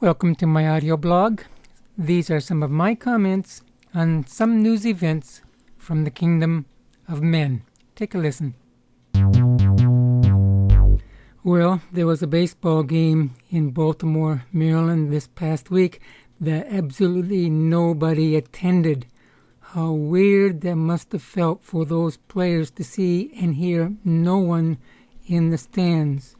Welcome to my audio blog. These are some of my comments on some news events from the kingdom of men. Take a listen. Well, there was a baseball game in Baltimore, Maryland this past week that absolutely nobody attended. How weird that must have felt for those players to see and hear no one in the stands.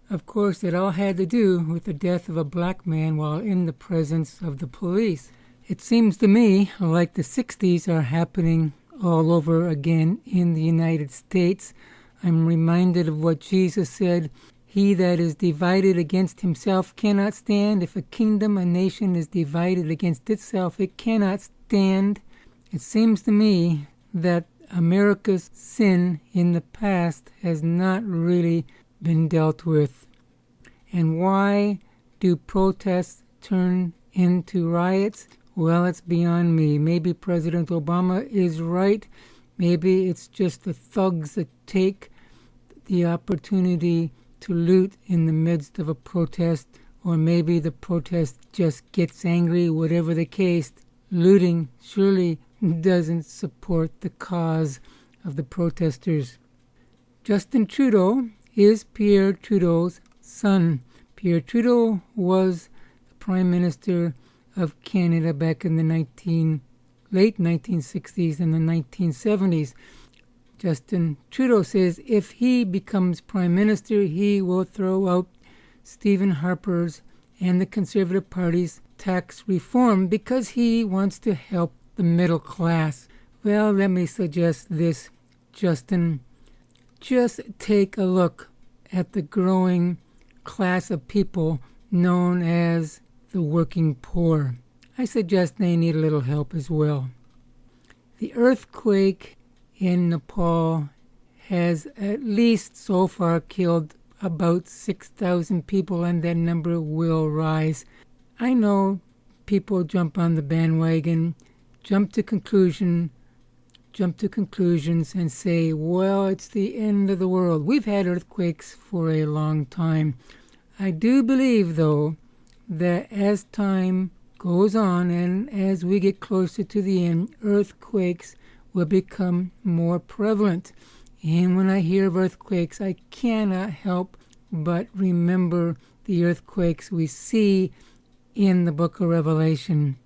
Of course, it all had to do with the death of a black man while in the presence of the police. It seems to me like the 60s are happening all over again in the United States. I'm reminded of what Jesus said, "He that is divided against himself cannot stand. If a kingdom, a nation is divided against itself, it cannot stand." It seems to me that America's sin in the past has not really been dealt with. And why do protests turn into riots? Well, it's beyond me. Maybe President Obama is right. Maybe it's just the thugs that take the opportunity to loot in the midst of a protest, or maybe the protest just gets angry. Whatever the case, looting surely doesn't support the cause of the protesters. Justin Trudeau is Pierre Trudeau's son. Pierre Trudeau was the Prime Minister of Canada back in the late 1960s and the 1970s. Justin Trudeau says if he becomes Prime Minister, he will throw out Stephen Harper's and the Conservative Party's tax reform because he wants to help the middle class. Well, let me suggest this, Justin. Just take a look at the growing class of people known as the working poor. I suggest they need a little help as well. The earthquake in Nepal has at least so far killed about 6,000 people, and that number will rise. I know people jump on the bandwagon, jump to conclusions and say, well, it's the end of the world. We've had earthquakes for a long time. I do believe, though, that as time goes on and as we get closer to the end, earthquakes will become more prevalent. And when I hear of earthquakes, I cannot help but remember the earthquakes we see in the book of Revelation.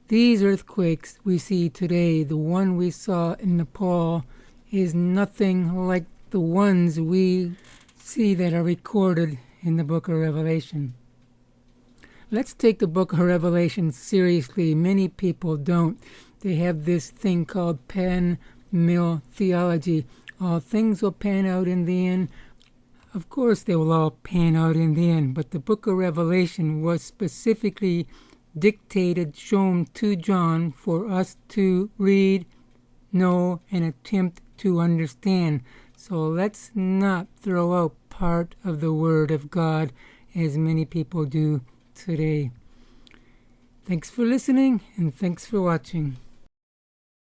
These earthquakes we see today, the one we saw in Nepal, is nothing like the ones we see that are recorded in the book of Revelation. Let's take the book of Revelation seriously. Many people don't. They have this thing called pan-mill theology. All things will pan out in the end. Of course they will all pan out in the end, but the book of Revelation was specifically dictated, shown to John for us to read, know, and attempt to understand. So let's not throw out part of the Word of God as many people do today. Thanks for listening, and thanks for watching.